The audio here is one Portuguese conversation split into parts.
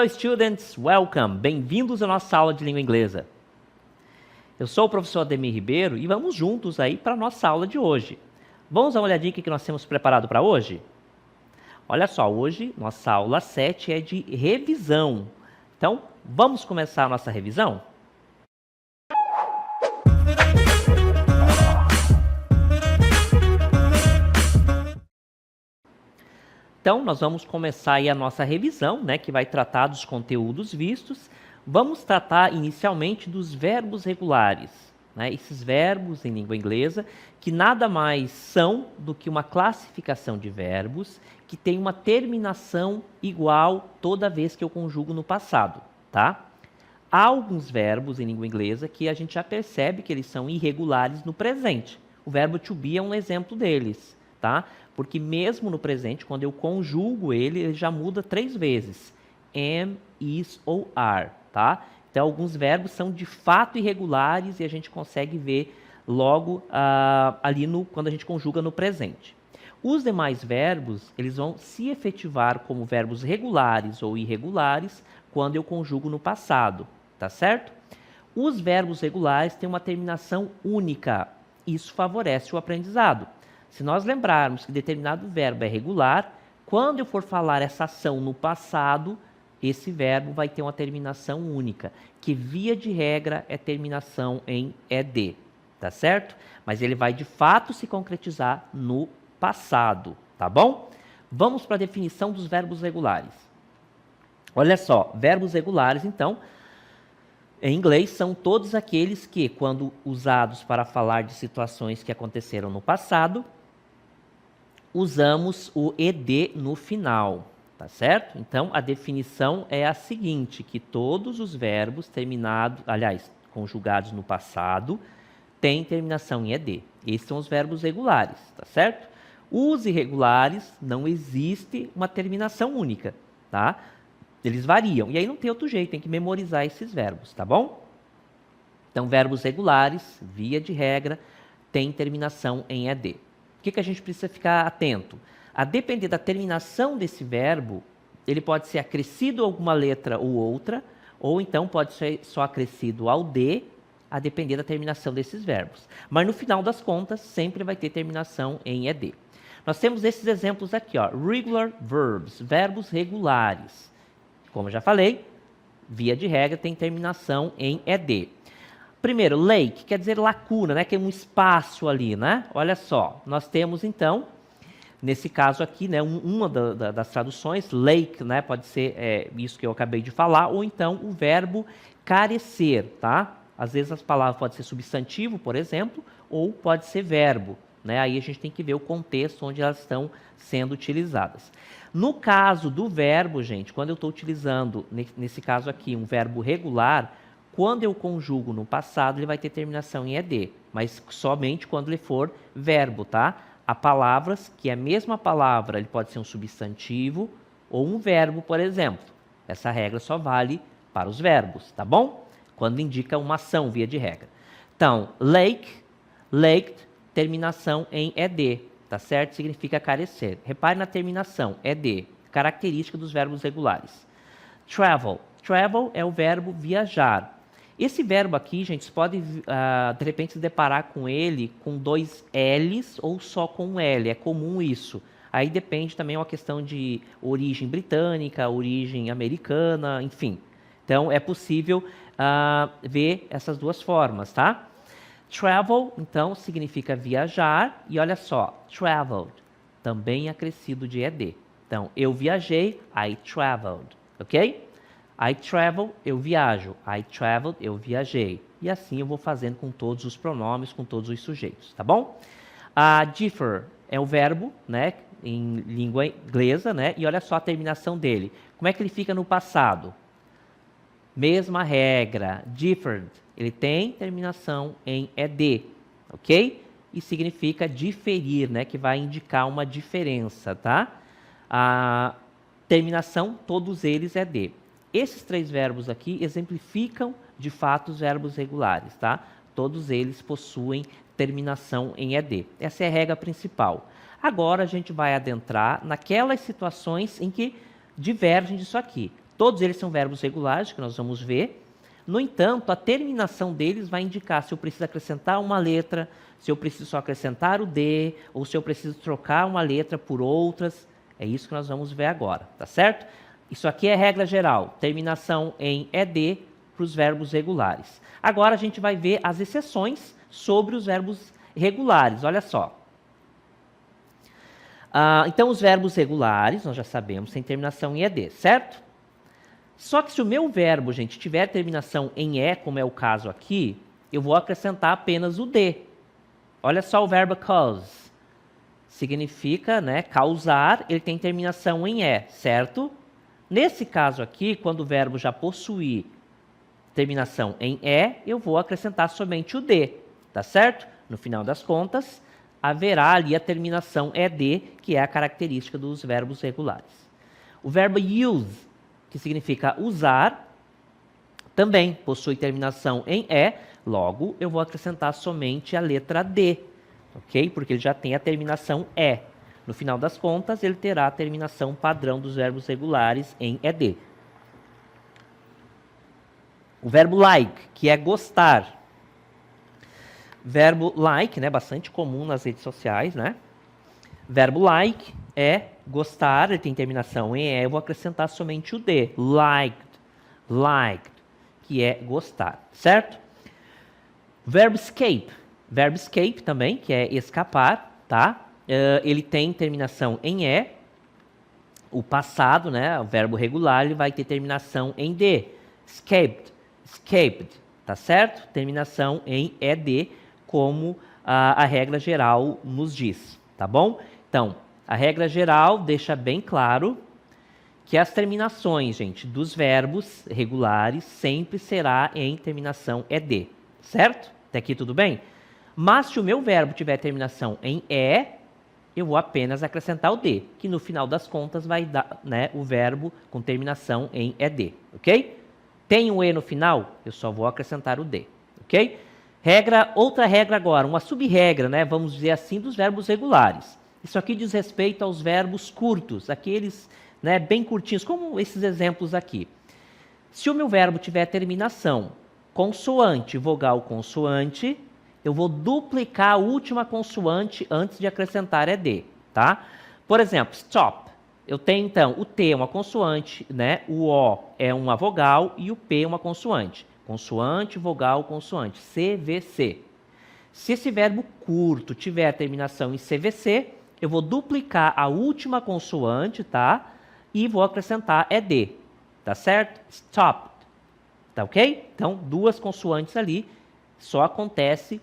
Hello students, welcome! Bem-vindos à nossa aula de língua inglesa. Eu sou o professor Ademir Ribeiro e vamos juntos aí para a nossa aula de hoje. Vamos dar uma olhadinha no que nós temos preparado para hoje? Olha só, hoje nossa aula 7 é de revisão. Então, vamos começar a nossa revisão? Então, nós vamos começar aí a nossa revisão, né, que vai tratar dos conteúdos vistos. Vamos tratar inicialmente dos verbos regulares, né, esses verbos em língua inglesa, que nada mais são do que uma classificação de verbos que tem uma terminação igual toda vez que eu conjugo no passado, tá? Há alguns verbos em língua inglesa que a gente já percebe que eles são irregulares no presente. O verbo to be é um exemplo deles, tá? Porque mesmo no presente, quando eu conjugo ele já muda 3 vezes. Am, is ou are, tá? Então, alguns verbos são de fato irregulares e a gente consegue ver logo ali quando a gente conjuga no presente. Os demais verbos, eles vão se efetivar como verbos regulares ou irregulares quando eu conjugo no passado, tá certo? Os verbos regulares têm uma terminação única. Isso favorece o aprendizado. Se nós lembrarmos que determinado verbo é regular, quando eu for falar essa ação no passado, esse verbo vai ter uma terminação única, que via de regra é terminação em ed, tá certo? Mas ele vai de fato se concretizar no passado, tá bom? Vamos para a definição dos verbos regulares. Olha só, verbos regulares, então, em inglês, são todos aqueles que, quando usados para falar de situações que aconteceram no passado, usamos o ed no final, tá certo? Então, a definição é a seguinte, que todos os verbos conjugados no passado, têm terminação em ed. Esses são os verbos regulares, tá certo? Os irregulares, não existe uma terminação única, tá? Eles variam, e aí não tem outro jeito, tem que memorizar esses verbos, tá bom? Então, verbos regulares, via de regra, têm terminação em ed. O que a gente precisa ficar atento? A depender da terminação desse verbo, ele pode ser acrescido alguma letra ou outra, ou então pode ser só acrescido ao de, a depender da terminação desses verbos. Mas no final das contas, sempre vai ter terminação em ed. Nós temos esses exemplos aqui, ó, regular verbs, verbos regulares. Como eu já falei, via de regra tem terminação em ed. Primeiro, lake, quer dizer lacuna, né? Que é um espaço ali, né? Olha só, nós temos então, nesse caso aqui, né, uma das traduções, lake, né? Pode ser isso que eu acabei de falar, ou então o verbo carecer, tá? Às vezes as palavras podem ser substantivo, por exemplo, ou pode ser verbo, né? Aí a gente tem que ver o contexto onde elas estão sendo utilizadas. No caso do verbo, gente, quando eu estou utilizando, nesse caso aqui, um verbo regular, quando eu conjugo no passado, ele vai ter terminação em ed, mas somente quando ele for verbo, tá? Há palavras que a mesma palavra ele pode ser um substantivo ou um verbo, por exemplo. Essa regra só vale para os verbos, tá bom? Quando indica uma ação, via de regra. Então, lake, laked, terminação em ed, tá certo? Significa carecer. Repare na terminação, ed, característica dos verbos regulares. Travel, travel é o verbo viajar. Esse verbo aqui, gente, você pode, de repente, se deparar com ele com 2 L's ou só com um L. É comum isso. Aí depende também uma questão de origem britânica, origem americana, enfim. Então, é possível ver essas duas formas, tá? Travel, então, significa viajar. E olha só, traveled, também acrescido de ed. Então, eu viajei, I traveled, ok? I travel, eu viajo. I traveled, eu viajei. E assim eu vou fazendo com todos os pronomes, com todos os sujeitos, tá bom? Differ é o verbo, né, em língua inglesa, né? E olha só a terminação dele. Como é que ele fica no passado? Mesma regra, differed. Ele tem terminação em ed, ok? E significa diferir, né, que vai indicar uma diferença, tá? A terminação, todos eles ed. Esses 3 verbos aqui exemplificam, de fato, os verbos regulares, tá? Todos eles possuem terminação em ed. Essa é a regra principal. Agora a gente vai adentrar naquelas situações em que divergem disso aqui. Todos eles são verbos regulares, que nós vamos ver. No entanto, a terminação deles vai indicar se eu preciso acrescentar uma letra, se eu preciso só acrescentar o D, ou se eu preciso trocar uma letra por outras. É isso que nós vamos ver agora, tá certo? Isso aqui é regra geral, terminação em ED para os verbos regulares. Agora a gente vai ver as exceções sobre os verbos regulares, olha só. Então, os verbos regulares, nós já sabemos, têm terminação em ED, certo? Só que se o meu verbo, gente, tiver terminação em E, como é o caso aqui, eu vou acrescentar apenas o D. Olha só o verbo cause. Significa, né, causar, ele tem terminação em E, certo? Nesse caso aqui, quando o verbo já possuir terminação em E, eu vou acrescentar somente o D, tá certo? No final das contas, haverá ali a terminação ED, que é a característica dos verbos regulares. O verbo use, que significa usar, também possui terminação em E, logo eu vou acrescentar somente a letra D, ok? Porque ele já tem a terminação E. No final das contas, ele terá a terminação padrão dos verbos regulares em ED. O verbo like, que é gostar. Verbo like, né, bastante comum nas redes sociais, né? Verbo like é gostar, ele tem terminação em E, eu vou acrescentar somente o D, liked, que é gostar, certo? Verbo escape também, que é escapar, tá? Ele tem terminação em E, o passado, né, o verbo regular, ele vai ter terminação em D, escaped, tá certo? Terminação em ED, como a regra geral nos diz, tá bom? Então, a regra geral deixa bem claro que as terminações, gente, dos verbos regulares sempre será em terminação ED, certo? Até aqui tudo bem? Mas se o meu verbo tiver terminação em E, eu vou apenas acrescentar o D, que no final das contas vai dar, né, o verbo com terminação em ED, ok? Tem um E no final, eu só vou acrescentar o D, ok? Outra regra agora, uma sub-regra, né, vamos dizer assim, dos verbos regulares. Isso aqui diz respeito aos verbos curtos, aqueles, né, bem curtinhos, como esses exemplos aqui. Se o meu verbo tiver terminação consoante, vogal, consoante, eu vou duplicar a última consoante antes de acrescentar ED, tá? Por exemplo, stop. Eu tenho, então, o T é uma consoante, né? O O é uma vogal e o P é uma consoante. Consoante, vogal, consoante. CVC. Se esse verbo curto tiver terminação em CVC, eu vou duplicar a última consoante, tá? E vou acrescentar ED, tá certo? Stop, tá ok? Então, duas consoantes ali, só acontece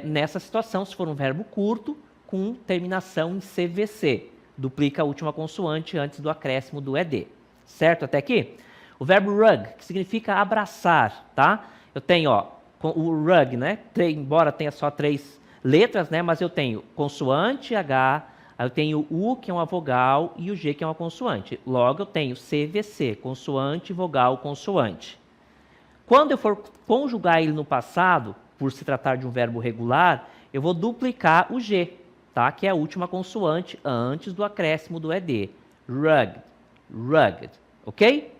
nessa situação, se for um verbo curto, com terminação em CVC. Duplica a última consoante antes do acréscimo do ED, certo? Até aqui? O verbo rug, que significa abraçar, tá? Eu tenho, ó, o rug, né? Embora tenha só 3 letras, né? Mas eu tenho consoante H, eu tenho U, que é uma vogal, e o G, que é uma consoante. Logo, eu tenho CVC, consoante, vogal, consoante. Quando eu for conjugar ele no passado, por se tratar de um verbo regular, eu vou duplicar o G, tá? Que é a última consoante antes do acréscimo do ED. Rugged, ok?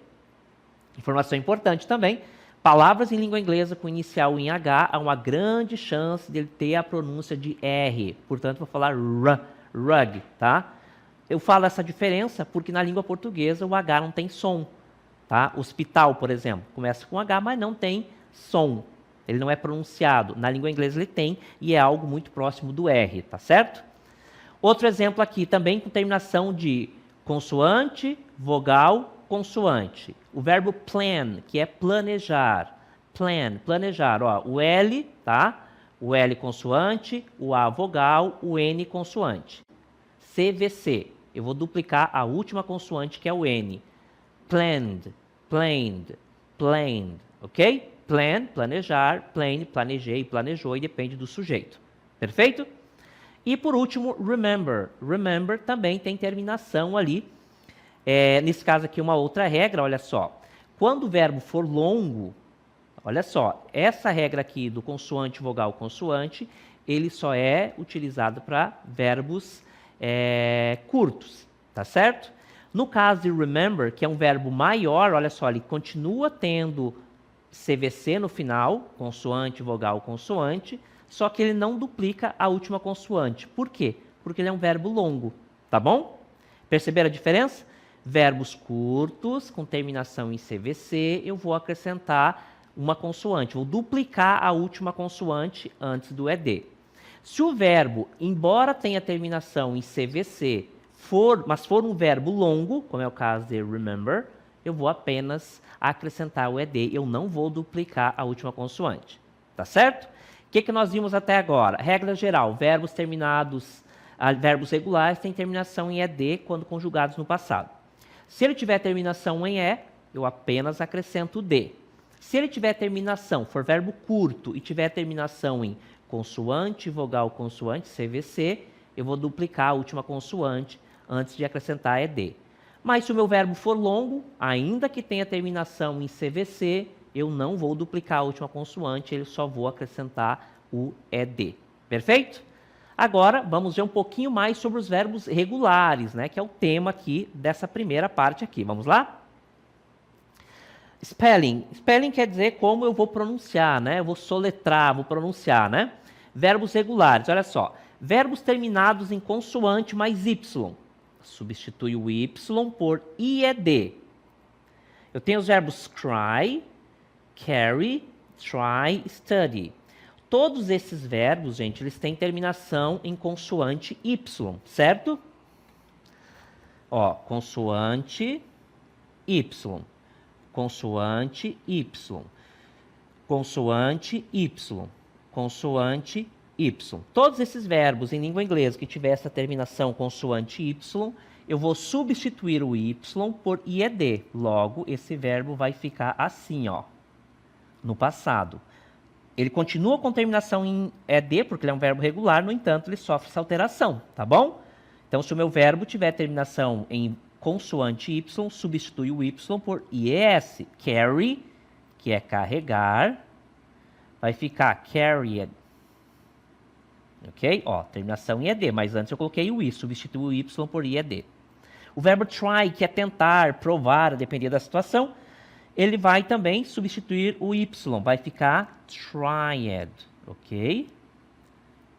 Informação importante também. Palavras em língua inglesa com inicial em H, há uma grande chance de ele ter a pronúncia de R. Portanto, vou falar rug, tá? Eu falo essa diferença porque na língua portuguesa o H não tem som, tá? Hospital, por exemplo, começa com H, mas não tem som. Ele não é pronunciado. Na língua inglesa ele tem e é algo muito próximo do R, tá certo? Outro exemplo aqui, também com terminação de consoante, vogal, consoante. O verbo plan, que é planejar. Planejar, ó, o L, tá? O L consoante, o A vogal, o N consoante. CVC, eu vou duplicar a última consoante que é o N. Planned, ok? Plan, planejar, plane, planejei, planejou e depende do sujeito. Perfeito? E por último, remember. Remember também tem terminação ali. Nesse caso aqui, uma outra regra, olha só. Quando o verbo for longo, olha só, essa regra aqui do consoante, vogal, consoante, ele só é utilizado para verbos curtos, tá certo? No caso de remember, que é um verbo maior, olha só, ele continua tendo CVC no final, consoante, vogal, consoante, só que ele não duplica a última consoante. Por quê? Porque ele é um verbo longo, tá bom? Perceberam a diferença? Verbos curtos, com terminação em CVC, eu vou acrescentar uma consoante, vou duplicar a última consoante antes do ED. Se o verbo, embora tenha terminação em CVC, mas for um verbo longo, como é o caso de remember, eu vou apenas acrescentar o ED, eu não vou duplicar a última consoante. Tá certo? O que nós vimos até agora? Regra geral, verbos terminados, verbos regulares têm terminação em ED quando conjugados no passado. Se ele tiver terminação em E, eu apenas acrescento o D. Se ele tiver terminação, for verbo curto e tiver terminação em consoante, vogal, consoante, CVC, eu vou duplicar a última consoante antes de acrescentar ED. Mas se o meu verbo for longo, ainda que tenha terminação em CVC, eu não vou duplicar a última consoante, eu só vou acrescentar o ED. Perfeito? Agora, vamos ver um pouquinho mais sobre os verbos regulares, né, que é o tema aqui dessa primeira parte aqui. Vamos lá? Spelling. Spelling quer dizer como eu vou pronunciar, né? Eu vou soletrar, vou pronunciar, né? Verbos regulares, olha só. Verbos terminados em consoante mais Y. Substitui o Y por IED. Eu tenho os verbos cry, carry, try, study. Todos esses verbos, gente, eles têm terminação em consoante Y, certo? Ó, consoante Y, consoante Y, consoante Y, consoante Y. Todos esses verbos em língua inglesa que tiver essa terminação consoante Y, eu vou substituir o Y por IED. Logo, esse verbo vai ficar assim, ó, no passado. Ele continua com terminação em ED, porque ele é um verbo regular, no entanto, ele sofre essa alteração, tá bom? Então, se o meu verbo tiver terminação em consoante Y, substitui o Y por IES. Carry, que é carregar, vai ficar carried. Ok? Ó, terminação em ED, mas antes eu coloquei o I, substitui o Y por IED. O verbo try, que é tentar, provar, a depender da situação, ele vai também substituir o Y, vai ficar tried, ok?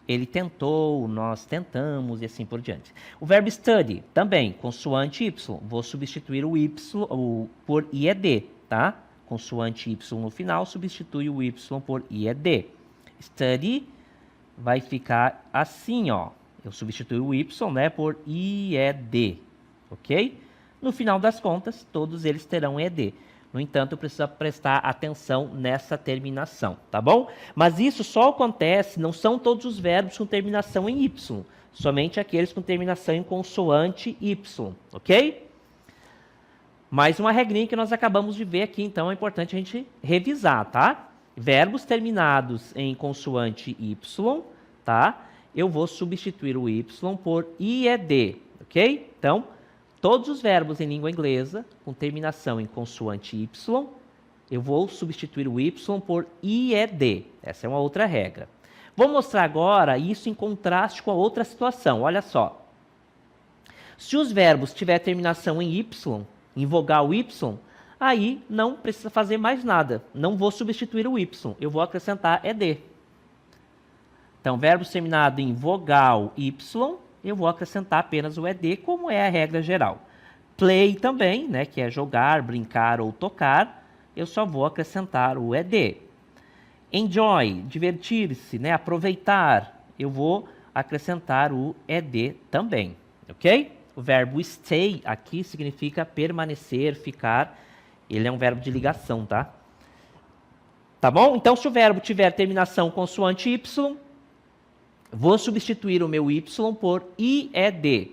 Ele tentou, nós tentamos e assim por diante. O verbo study, também, consoante Y, vou substituir o Y por IED, tá? Consoante Y no final, substitui o Y por IED. Study vai ficar assim, ó. Eu substituo o Y, né, por IED, ok? No final das contas, todos eles terão ED. No entanto, eu preciso prestar atenção nessa terminação, tá bom? Mas isso só acontece, não são todos os verbos com terminação em Y, somente aqueles com terminação em consoante Y, ok? Mais uma regrinha que nós acabamos de ver aqui, então é importante a gente revisar, tá? Verbos terminados em consoante Y, tá? Eu vou substituir o Y por IED, ok? Então, todos os verbos em língua inglesa com terminação em consoante Y, eu vou substituir o Y por IED. Essa é uma outra regra. Vou mostrar agora isso em contraste com a outra situação. Olha só. Se os verbos tiverem terminação em Y, em vogal Y, aí não precisa fazer mais nada. Não vou substituir o Y, eu vou acrescentar ED. Então, verbos terminados em vogal Y, eu vou acrescentar apenas o ED, como é a regra geral. Play também, né, que é jogar, brincar ou tocar, eu só vou acrescentar o ED. Enjoy, divertir-se, né, aproveitar, eu vou acrescentar o ED também, ok? O verbo stay aqui significa permanecer, ficar, ele é um verbo de ligação, tá? Tá bom? Então, se o verbo tiver terminação consoante Y, vou substituir o meu Y por IED.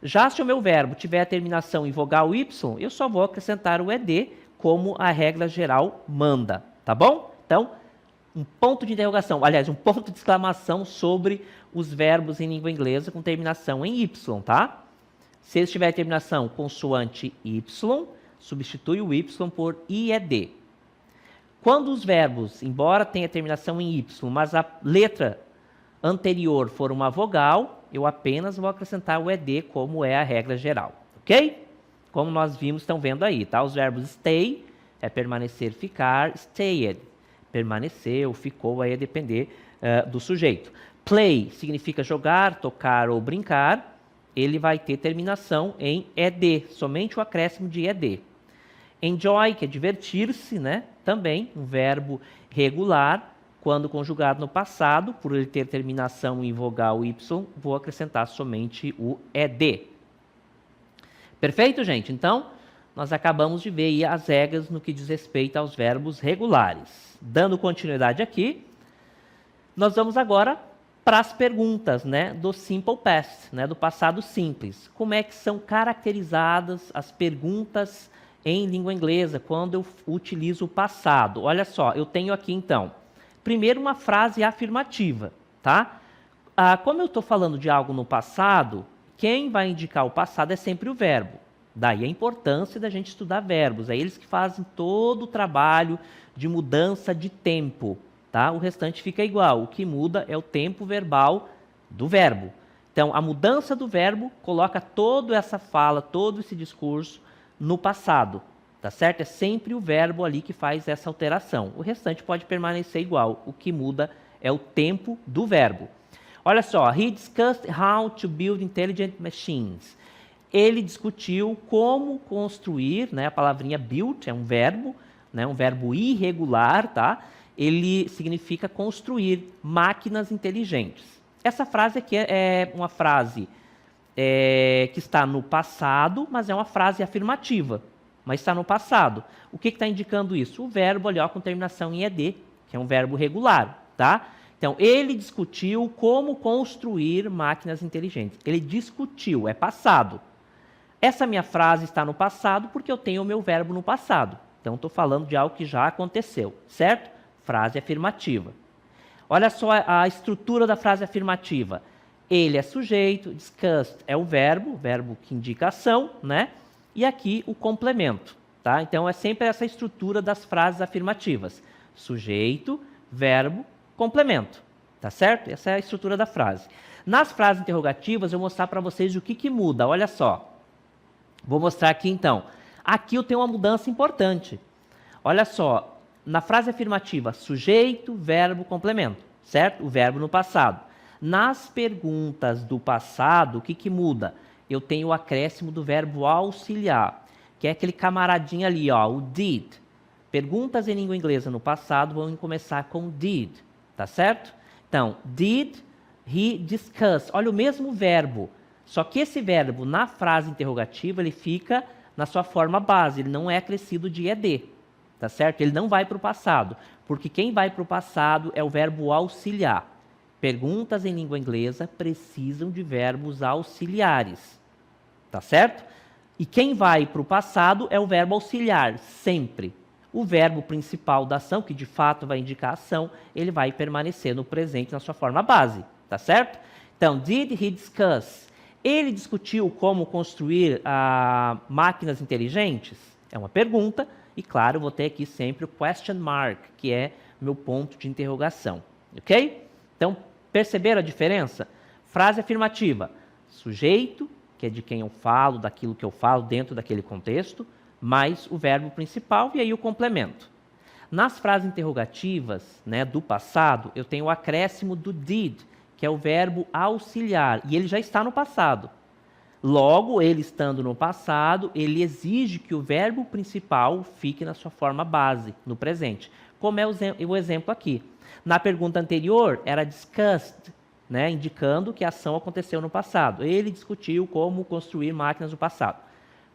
Já se o meu verbo tiver a terminação em vogal Y, eu só vou acrescentar o ED, como a regra geral manda, tá bom? Então, um ponto de interrogação, aliás, um ponto de exclamação sobre os verbos em língua inglesa com terminação em Y, tá? Se eles tiverem terminação consoante Y, substitui o Y por IED. Quando os verbos, embora tenha terminação em Y, mas a letra anterior for uma vogal, eu apenas vou acrescentar o ED, como é a regra geral, ok? como nós vimos, estão vendo aí, tá? Os verbos stay é permanecer, ficar, stayed, permaneceu, ficou, aí a depender do sujeito. Play significa jogar, tocar ou brincar, ele vai ter terminação em ed, somente o acréscimo de ed. Enjoy, que é divertir-se, né? Também um verbo regular, quando conjugado no passado, por ele ter terminação em vogal y, vou acrescentar somente o ed. Perfeito, gente? Então, nós acabamos de ver aí as regras no que diz respeito aos verbos regulares. Dando continuidade aqui, nós vamos agora para as perguntas, né, do simple past, né, do passado simples. Como é que são caracterizadas as perguntas em língua inglesa quando eu utilizo o passado? Olha só, eu tenho aqui então, primeiro uma frase afirmativa, tá? Como eu estou falando de algo no passado, quem vai indicar o passado é sempre o verbo. Daí a importância da gente estudar verbos. É eles que fazem todo o trabalho de mudança de tempo. Tá? O restante fica igual. O que muda é o tempo verbal do verbo. Então, a mudança do verbo coloca toda essa fala, todo esse discurso no passado. Tá certo? É sempre o verbo ali que faz essa alteração. O restante pode permanecer igual. O que muda é o tempo do verbo. Olha só, he discussed how to build intelligent machines. Ele discutiu como construir, né, a palavrinha build é um verbo, né, um verbo irregular, tá? Ele significa construir máquinas inteligentes. Essa frase aqui é uma frase que está no passado, mas é uma frase afirmativa, mas está no passado. O que está indicando isso? O verbo ali, ó, com terminação em ed, que é um verbo regular, tá? Então, ele discutiu como construir máquinas inteligentes. Ele discutiu, é passado. Essa minha frase está no passado porque eu tenho o meu verbo no passado. Então, estou falando de algo que já aconteceu, certo? Frase afirmativa. Olha só a estrutura da frase afirmativa. Ele é sujeito, discussed é o verbo que indica ação, né? E aqui o complemento, tá? Então, é sempre essa estrutura das frases afirmativas. Sujeito, verbo, complemento, tá certo? Essa é a estrutura da frase. Nas frases interrogativas, eu vou mostrar para vocês o que muda. Olha só. Vou mostrar aqui, então. Aqui eu tenho uma mudança importante. Olha só. Na frase afirmativa, sujeito, verbo, complemento, certo? O verbo no passado. Nas perguntas do passado, o que muda? Eu tenho o acréscimo do verbo auxiliar, que é aquele camaradinho ali, ó, o did. Perguntas em língua inglesa no passado vão começar com did, tá certo? Então, did he discuss? Olha o mesmo verbo, só que esse verbo na frase interrogativa ele fica na sua forma base, ele não é acrescido de ed, tá certo? Ele não vai para o passado, porque quem vai para o passado é o verbo auxiliar. Perguntas em língua inglesa precisam de verbos auxiliares, tá certo? E quem vai para o passado é o verbo auxiliar, sempre. O verbo principal da ação, que de fato vai indicar a ação, ele vai permanecer no presente na sua forma base, tá certo? Então, did he discuss? Ele discutiu como construir máquinas inteligentes? É uma pergunta, e claro, eu vou ter aqui sempre o question mark, que é meu ponto de interrogação, ok? Então, perceberam a diferença? Frase afirmativa, sujeito, que é de quem eu falo, daquilo que eu falo dentro daquele contexto, mais o verbo principal e aí o complemento. Nas frases interrogativas, né, do passado, eu tenho o acréscimo do did, que é o verbo auxiliar, e ele já está no passado. Logo, ele estando no passado, ele exige que o verbo principal fique na sua forma base, no presente. Como é o exemplo aqui. Na pergunta anterior, era discussed, né, indicando que a ação aconteceu no passado. Ele discutiu como construir máquinas no passado.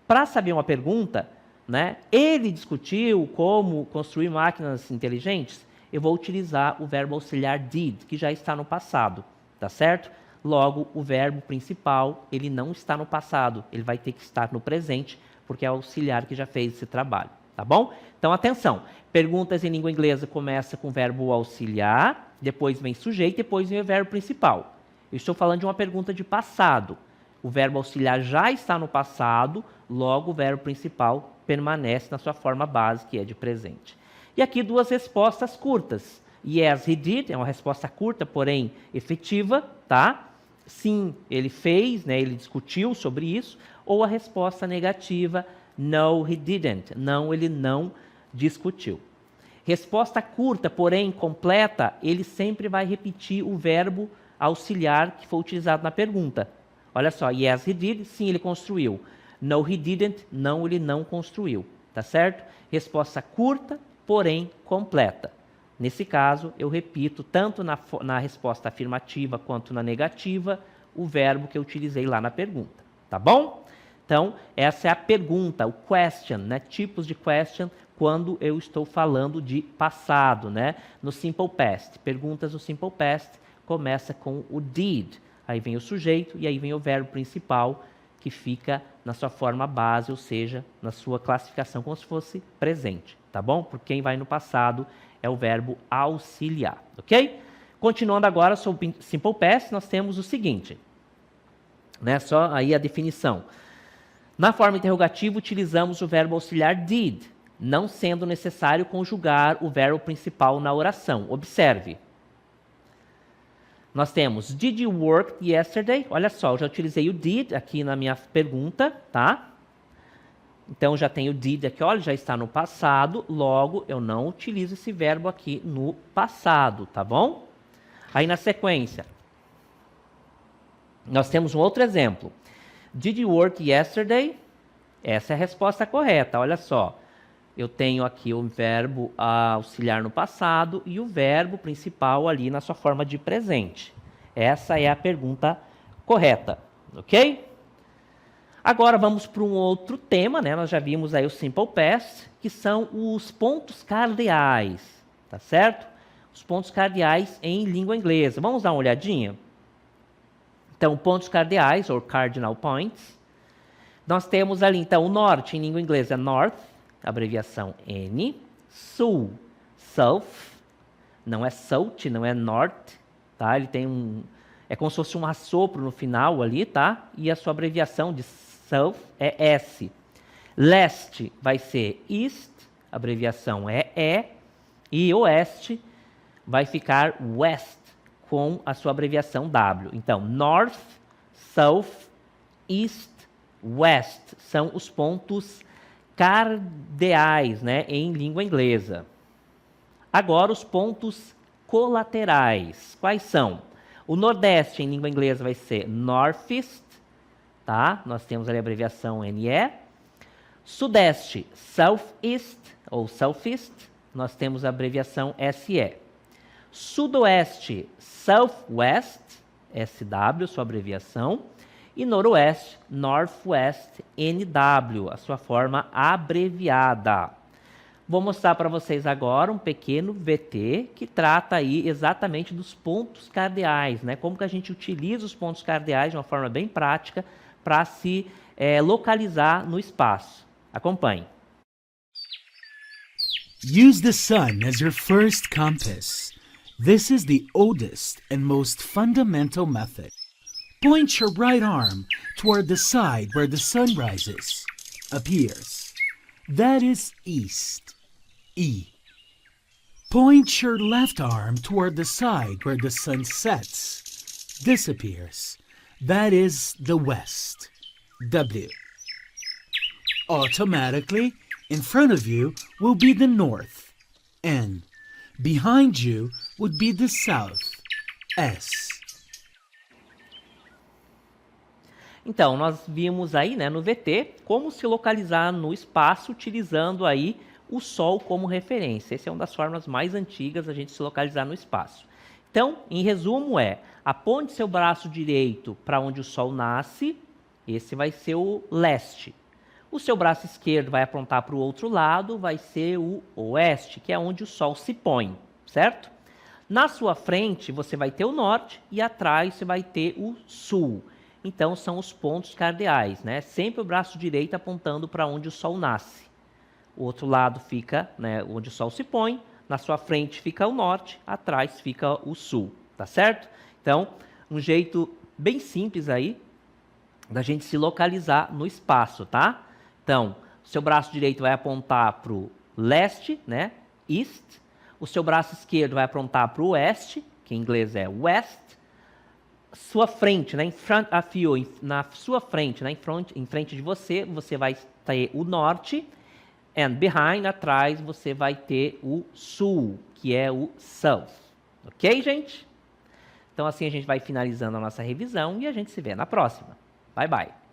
Para saber uma pergunta, né, ele discutiu como construir máquinas inteligentes, eu vou utilizar o verbo auxiliar did, que já está no passado, tá certo? Logo, o verbo principal, ele não está no passado, ele vai ter que estar no presente, porque é o auxiliar que já fez esse trabalho, tá bom? Então, atenção, perguntas em língua inglesa começa com o verbo auxiliar, depois vem sujeito, depois vem o verbo principal. Eu estou falando de uma pergunta de passado. O verbo auxiliar já está no passado, logo o verbo principal permanece na sua forma base, que é de presente. E aqui duas respostas curtas. Yes, he did, é uma resposta curta, porém efetiva, tá? Sim, ele fez, né, ele discutiu sobre isso. ou a resposta negativa, no, he didn't. Não, ele não discutiu. Resposta curta, porém completa, ele sempre vai repetir o verbo auxiliar que foi utilizado na pergunta. Olha só, yes, he did, sim, ele construiu. No, he didn't, não, ele não construiu. Tá certo? Resposta curta, porém completa. Nesse caso, eu repito, tanto na resposta afirmativa quanto na negativa, o verbo que eu utilizei lá na pergunta. Tá bom? Então, essa é a pergunta, o question, né? Tipos de question quando eu estou falando de passado, né? No simple past. Perguntas no simple past começa com o did. Aí vem o sujeito e aí vem o verbo principal que fica na sua forma base, ou seja, na sua classificação como se fosse presente, tá bom? Por quem vai no passado é o verbo auxiliar, ok? Continuando agora sobre simple past, nós temos o seguinte, né? Só aí a definição. Na forma interrogativa, utilizamos o verbo auxiliar did, não sendo necessário conjugar o verbo principal na oração. Observe. Nós temos, did you work yesterday? Olha só, eu já utilizei o did aqui na minha pergunta, tá? Então, já tenho did aqui, olha, já está no passado, logo, eu não utilizo esse verbo aqui no passado, tá bom? Aí, na sequência, nós temos um outro exemplo. Did you work yesterday? Essa é a resposta correta, olha só. Eu tenho aqui o verbo auxiliar no passado e o verbo principal ali na sua forma de presente. Essa é a pergunta correta, ok? Agora vamos para um outro tema, né? Nós já vimos aí o simple past, que são os pontos cardeais, tá certo? Os pontos cardeais em língua inglesa. Vamos dar uma olhadinha? Então, pontos cardeais, ou cardinal points. Nós temos ali, então, o norte em língua inglesa é north, abreviação N, sul, south, não é south, não é north, tá? Ele tem é como se fosse um assopro no final ali, tá? E a sua abreviação de south é S. Leste vai ser east, abreviação é E, e oeste vai ficar west, com a sua abreviação W. Então, north, south, east, west são os pontos cardeais, né, em língua inglesa. Agora, os pontos colaterais. Quais são? O nordeste em língua inglesa vai ser northeast, tá? Nós temos ali a abreviação NE. Sudeste, southeast ou southeast, nós temos a abreviação SE. Sudoeste, southwest, SW, sua abreviação. E noroeste, northwest, NW, a sua forma abreviada. Vou mostrar para vocês agora um pequeno VT que trata aí exatamente dos pontos cardeais, né? Como que a gente utiliza os pontos cardeais de uma forma bem prática para se localizar no espaço. Acompanhe. Use the sun as your first compass. This is the oldest and most fundamental method. Point your right arm toward the side where the sun rises, appears. That is east, E. Point your left arm toward the side where the sun sets, disappears. That is the west, W. Automatically, in front of you will be the north, N. Behind you would be the south, S. Então, nós vimos aí, né, no VT, como se localizar no espaço utilizando aí o Sol como referência. Essa é uma das formas mais antigas da gente se localizar no espaço. Então, em resumo aponte seu braço direito para onde o Sol nasce, esse vai ser o leste. O seu braço esquerdo vai apontar para o outro lado, vai ser o oeste, que é onde o Sol se põe, certo? Na sua frente, você vai ter o norte e atrás você vai ter o sul. Então, são os pontos cardeais, né? Sempre o braço direito apontando para onde o Sol nasce. O outro lado fica, né, onde o Sol se põe. Na sua frente fica o norte, atrás fica o sul, tá certo? Então, um jeito bem simples aí da gente se localizar no espaço, tá? Então, o seu braço direito vai apontar para o leste, né? East. O seu braço esquerdo vai apontar para o oeste, que em inglês é west. sua frente, né, in front of you, na sua frente, né, em frente de você, você vai ter o norte, and behind, atrás, você vai ter o sul, que é o south. Ok, gente? Então, assim a gente vai finalizando a nossa revisão e a gente se vê na próxima. Bye, bye.